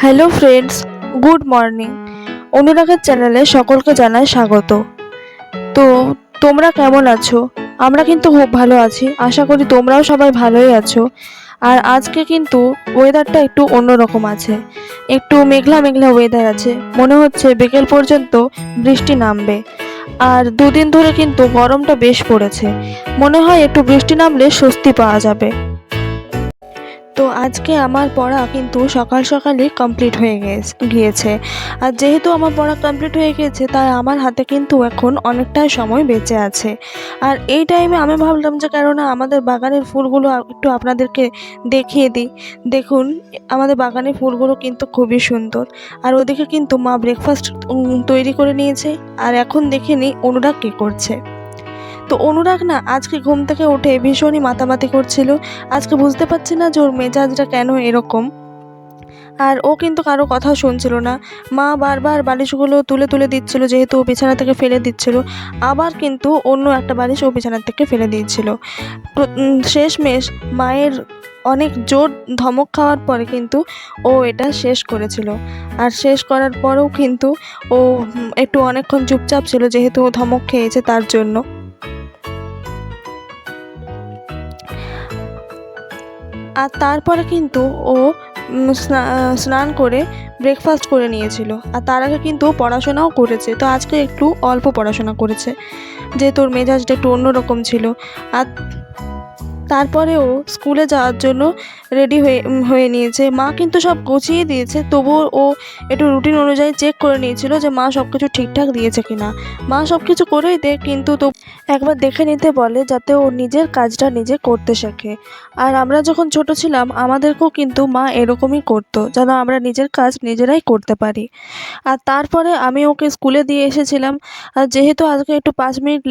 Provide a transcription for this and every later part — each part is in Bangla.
Hello friends, good morning. অনুরাগের চ্যানেলে সকলকে জানাই স্বাগত। তো তোমরা কেমন আছো? আমরা কিন্তু খুব ভালো আছি, আশা করি তোমরাও সবাই ভালোই আছো। আর আজকে কিন্তু ওয়েদারটা একটু অন্যরকম আছে, একটু মেঘলা মেঘলা ওয়েদার আছে, মনে হচ্ছে বিকেল পর্যন্ত বৃষ্টি নামবে। আর দুদিন ধরে কিন্তু গরমটা বেশ পড়েছে, মনে হয় একটু বৃষ্টি নামলে স্বস্তি পাওয়া যাবে। তো আজকে আমার পড়া কিন্তু সকাল সকালই কমপ্লিট হয়ে গিয়েছে। আর যেহেতু আমার পড়া কমপ্লিট হয়ে গিয়েছে, তাই আমার হাতে কিন্তু এখন অনেকটাই সময় বেঁচে আছে। আর এই টাইমে আমি ভাবলাম যে কেননা আমাদের বাগানের ফুলগুলো একটু আপনাদেরকে দেখিয়ে দিই। দেখুন, আমাদের বাগানের ফুলগুলো কিন্তু খুবই সুন্দর। আর ওদিকে কিন্তু মা ব্রেকফাস্ট তৈরি করে নিয়েছে। আর এখন দেখে নিই অনুরাগ কী করছে। তো অনুরাগ না আজকে ঘুম থেকে উঠে ভীষণই মাতামাতি করছিল। আজকে বুঝতে পারছি না যে ওর মেজাজটা কেন এরকম। আর ও কিন্তু কারো কথা শুনছিল না। মা বারবার বালিশগুলো তুলে তুলে দিচ্ছিল, যেহেতু ও বিছানা থেকে ফেলে দিচ্ছিল। আবার কিন্তু অন্য একটা বালিশ ও বিছানা থেকে ফেলে দিয়েছিল। শেষমেশ মায়ের অনেক জোর ধমক খাওয়ার পরে কিন্তু ও এটা শেষ করেছিল। আর শেষ করার পরেও কিন্তু ও একটু অনেকক্ষণ চুপচাপ ছিল, যেহেতু ও ধমক খেয়েছে তার জন্য। আর তারপরে কিন্তু ও স্নান করে ব্রেকফাস্ট করে নিয়েছিল। আর তার আগে কিন্তু ও পড়াশোনাও করেছে। তো আজকে একটু অল্প পড়াশোনা করেছে, যেহেতু ওর মেজাজটা একটু অন্যরকম ছিল। আর তারপরে ও স্কুলে যাওয়ার জন্য রেডি হয়ে নিয়েছে। মা কিন্তু সব গুছিয়ে দিয়েছে, তবুও ও একটু রুটিন অনুযায়ী চেক করে নিয়েছিল যে মা সব কিছু ঠিকঠাক দিয়েছে কিনা। মা সব কিছু করেই দেয়, কিন্তু তো একবার দেখে নিতে বলে, যাতে ও নিজের কাজটা নিজে করতে শেখে। আর আমরা যখন ছোট ছিলাম আমাদেরকেও কিন্তু মা এরকমই করতো, যেন আমরা নিজের কাজ নিজেরাই করতে পারি। আর তারপরে আমি ওকে স্কুলে দিয়ে এসেছিলাম। আর যেহেতু আজকে একটু 5 মিনিট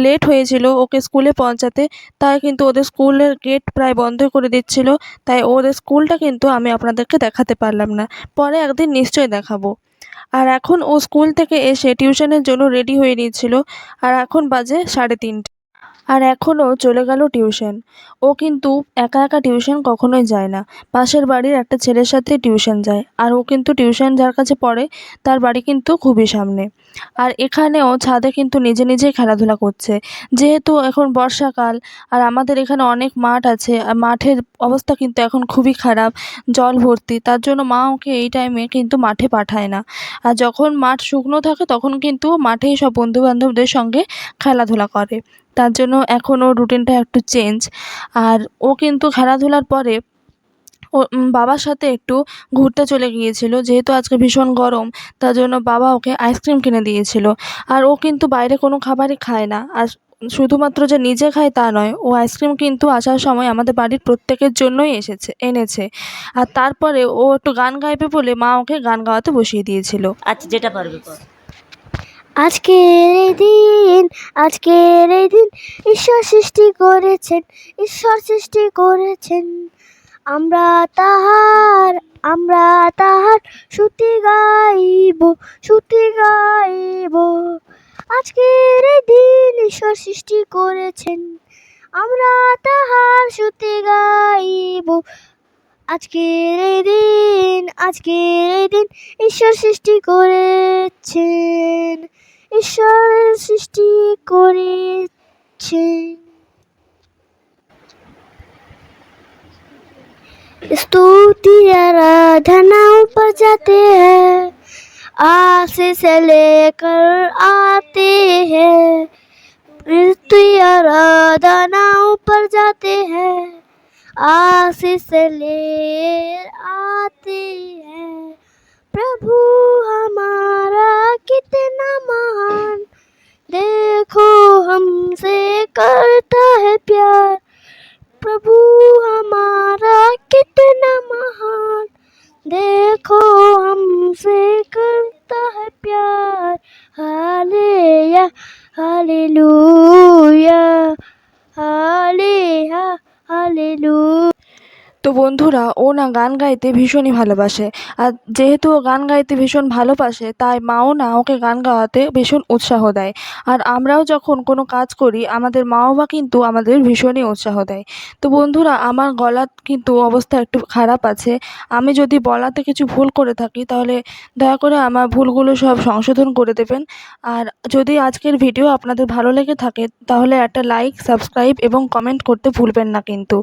লেট হয়েছিল ওকে স্কুলে পৌঁছাতে, তাই কিন্তু ওদের স্কুলের গেট প্রায় বন্ধ করে দিচ্ছিল। তাই ওদের স্কুলটা কিন্তু আমি আপনাদেরকে দেখাতে পারলাম না, পরে একদিন নিশ্চয়ই দেখাবো। আর এখন ও স্কুল থেকে এসে টিউশনের জন্য রেডি হয়ে নিয়েছিল। আর এখন বাজে 3:30। আর এখনও চলে গেল টিউশন। ও কিন্তু একা একা টিউশন কখনোই যায় না, পাশের বাড়ির একটা ছেলের সাথে টিউশন যায়। আর ও কিন্তু টিউশন যার কাছে পড়ে তার বাড়ি কিন্তু খুবই সামনে। আর এখানেও ছাদে কিন্তু নিজে নিজেই খেলাধুলা করছে, যেহেতু এখন বর্ষাকাল। আর আমাদের এখানে অনেক মাঠ আছে, আর মাঠের অবস্থা কিন্তু এখন খুবই খারাপ, জল ভর্তি। তার জন্য মা ওকে এই টাইমে কিন্তু মাঠে পাঠায় না। আর যখন মাঠ শুকনো থাকে তখন কিন্তু মাঠেই সব বন্ধুবান্ধবদের সঙ্গে খেলাধুলা করে। তার জন্য এখন ওর রুটিনটা একটু চেঞ্জ। আর ও কিন্তু খেলাধুলার পরে ও বাবার সাথে একটু ঘুরতে চলে গিয়েছিল, যেহেতু আজকে ভীষণ গরম। তার জন্য বাবা ওকে আইসক্রিম কিনে দিয়েছিল। আর ও কিন্তু বাইরে কোনো খাবারই খায় না। আর শুধুমাত্র যে নিজে খায় তা নয়, ও আইসক্রিম কিন্তু আসার সময় আমাদের বাড়ির প্রত্যেকের জন্যই এনেছে। আর তারপরে ও একটু গান গাইবে বলে মা ওকে গান গাওয়াতে বসিয়ে দিয়েছিল। আচ্ছা, যেটা পারবে কর। আজকের এই দিন, আজকের এই দিন ঈশ্বর সৃষ্টি করেছেন, ঈশ্বর সৃষ্টি করেছেন। আমরা তাহার, আমরা তাহার স্তুতি গাইব, স্তুতি গাইব। আজকের এই দিন ঈশ্বর সৃষ্টি করেছেন, আমরা তাহার স্তুতি গাইব। আজকের এই দিন, আজকের এই দিন ঈশ্বর সৃষ্টি করেছেন, ঈশ্বর সৃষ্টি করেছেন। स्तुति आराधना ऊपर जाते हैं, आशीष लेकर आते हैं। स्तुति आराधना ऊपर जाते हैं, आशीष ले आते हैं। प्रभु हमारा कितना महान, देखो हमसे करता है प्यार। प्रभु हमारा कितना महान, देखो हमसे करता है प्यार। Hallelujah, hallelujah, hallelujah, hallelujah. তো বন্ধুরা, ও না গান গাইতে ভীষণই ভালোবাসে। আর যেহেতু ও গান গাইতে ভীষণ ভালোবাসে, তাই মাও না ওকে গান গাওয়াতে ভীষণ উৎসাহ দেয়। আর আমরাও যখন কোনো কাজ করি, আমাদের মা বাবা কিন্তু আমাদের ভীষণই উৎসাহ দেয়। তো বন্ধুরা, আমার গলার কিন্তু অবস্থা একটু খারাপ আছে। আমি যদি বলাতে কিছু ভুল করে থাকি, তাহলে দয়া করে আমার ভুলগুলো সব সংশোধন করে দেবেন। আর যদি আজকের ভিডিও আপনাদের ভালো লেগে থাকে, তাহলে একটা লাইক, সাবস্ক্রাইব এবং কমেন্ট করতে ভুলবেন না কিন্তু।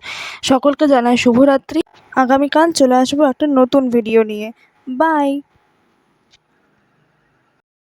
সকলকে জানাই শুভরাত্রি। আগামীকাল চলে আসবো একটা নতুন ভিডিও নিয়ে। বাই।